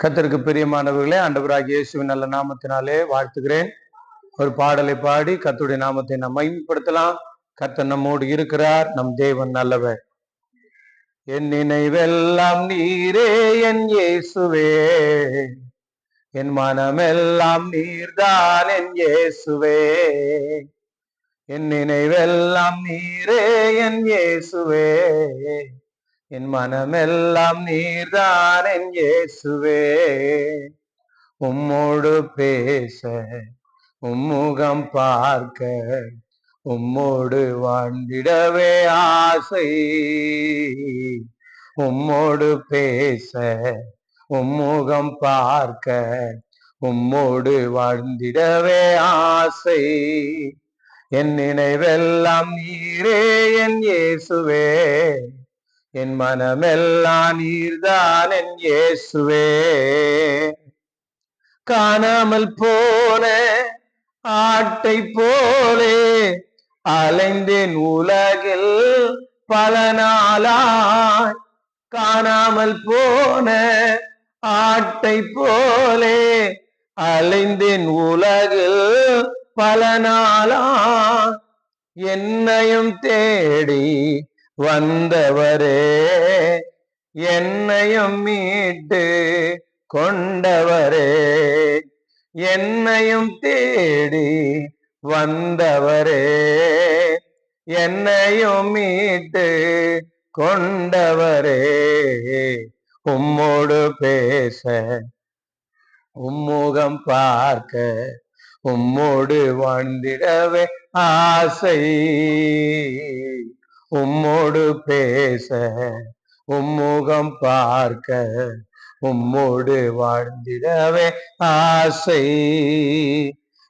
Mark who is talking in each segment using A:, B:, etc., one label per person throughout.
A: கர்த்தருக்கு பிரியமானவர்களே, ஆண்டவராகிய இயேசுவின் நல்ல நாமத்தினாலே வாழ்த்துகிறேன். ஒரு பாடலை பாடி கர்த்தருடைய நாமத்தை நாம் மகிமைப்படுத்தலாம். கர்த்தர் நம்மோடு இருக்கிறார், நம் தேவன் நல்லவர். என் நினைவெல்லாம் நீரே என் இயேசுவே, என் மனமெல்லாம் நீர்தான் என் இயேசுவே. என் நினைவெல்லாம் நீரே என் இயேசுவே, என் மனமெல்லாம் நீர்தான் என் இயேசுவே. உம்மோடு பேச, உம்முகம் பார்க்க, உம்மோடு வாழ்ந்திடவே ஆசை. உம்மோடு பேச, உம்முகம் பார்க்க, உம்மோடு வாழ்ந்திடவே ஆசை. என் நினைவெல்லாம் நீரே என் இயேசுவே, என் மனமெல்லாம் நீர்தான் என் இயேசுவே. காணாமல் போன ஆட்டை போலே அலைந்தேன் உலகில் பல நாளாய். காணாமல் போன ஆட்டை போலே அலைந்தேன் உலகில் பல நாளாய். என்னையும் தேடி வந்தவரே, என்னையும் மீட்டு கொண்டவரே, என்னையும் தேடி வந்தவரே, என்னையும் மீட்டு கொண்டவரே. உம்மோடு பேச, உம்முகம் பார்க்க, உம்மோடு வாழ்ந்திடவே ஆசை. உம்மோடு பேச, உம்முகம் பார்க்க, உம்மோடு வாழ்ந்திடவே ஆசை.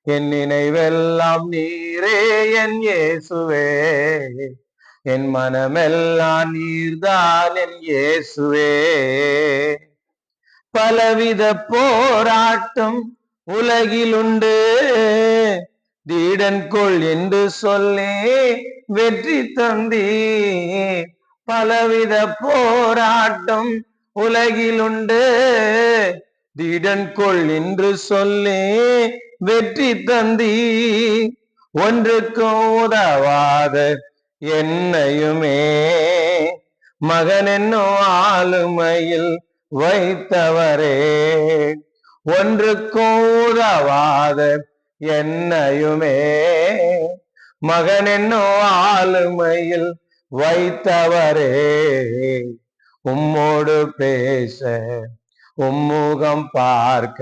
A: என் நினைவெல்லாம் நீரே என் இயேசுவே, என் மனமெல்லாம் நீர்தான் என் இயேசுவே. பலவித போராட்டம் உலகில் உண்டு, தீடன் கொள் என்று சொல்லி வெற்றி தந்தி. பலவித போராட்டம் உலகில் உண்டு, தீடன் கொள் என்று சொல்லி வெற்றி தந்தி. ஒன்றுக்கும் உதவாத என்னையுமே மகன் என்னும் ஆளுமையில் வைத்தவரே. ஒன்றுக்கும் உதவாத என்னையுமே மகன் என்னும் ஆளுமையில் வைத்தவரே. உம்மோடு பேச, உம்முகம் பார்க்க,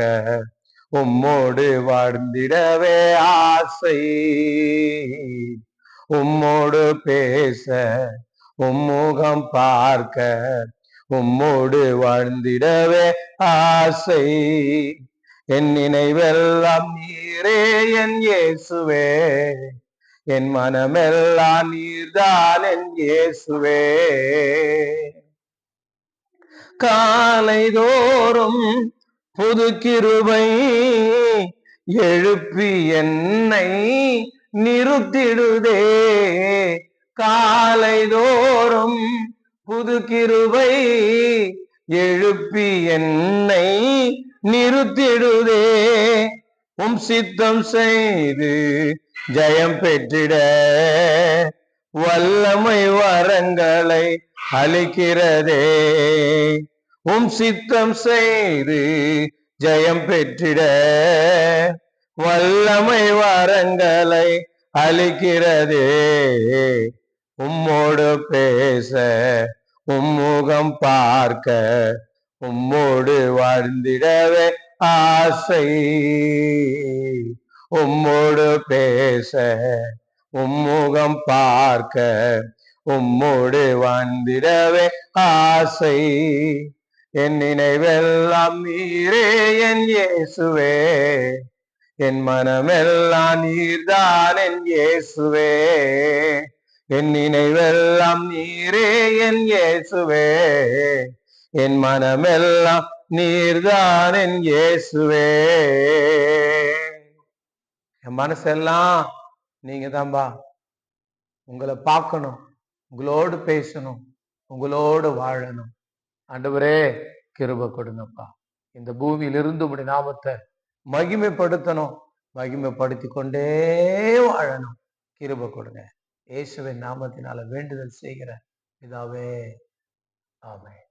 A: உம்மோடு வாழ்ந்திடவே ஆசை. உம்மோடு பேச, உம்முகம் பார்க்க, உம்மோடு வாழ்ந்திடவே ஆசை. என் நினைவெல்லாம் நீரே என் இயேசுவே, என் மனமெல்லாம் நீர்தான் என் இயேசுவே. காலைதோறும் புது கிருபை எழுப்பி என்னை நிறுத்திடுதே. காலைதோறும் புது கிருபை எழுப்பி என்னை நிறுத்திடுதே. உம் சித்தம் செய்து ஜெயம் பெற்றிட வல்லமை வரங்களை அளிக்கிறதே. உம் சித்தம் செய்து ஜெயம் பெற்றிட வல்லமை வரங்களை அளிக்கிறதே. உம்மோடு பேச, உம்முகம் பார்க்க, உம்மோடு வாழ்ந்திடவே ஆசை. உம்மோடு பேச, உம்முகம் பார்க்க, உம்மோடு வாழ்ந்திடவே ஆசை. என் நினைவெல்லாம் நீரே என் இயேசுவே, என் மனமெல்லாம் நீர்தான் என் இயேசுவே. என் நினைவெல்லாம் நீரே என் இயேசுவே, என் மனமெல்லாம் நீர்தான் என் இயேசுவே. என் மனசெல்லாம் நீங்க தான்பா. உங்களை பார்க்கணும், உங்களோடு பேசணும், உங்களோடு வாழணும். ஆண்டவரே கிருபை கொடுங்கப்பா. இந்த பூமியிலிருந்து உம்முடைய நாமத்தை மகிமைப்படுத்தணும், மகிமைப்படுத்தி கொண்டே வாழணும். கிருபை கொடுங்க. இயேசுவின் நாமத்தினால வேண்டுதல் செய்கிற பிதாவே, ஆமென்.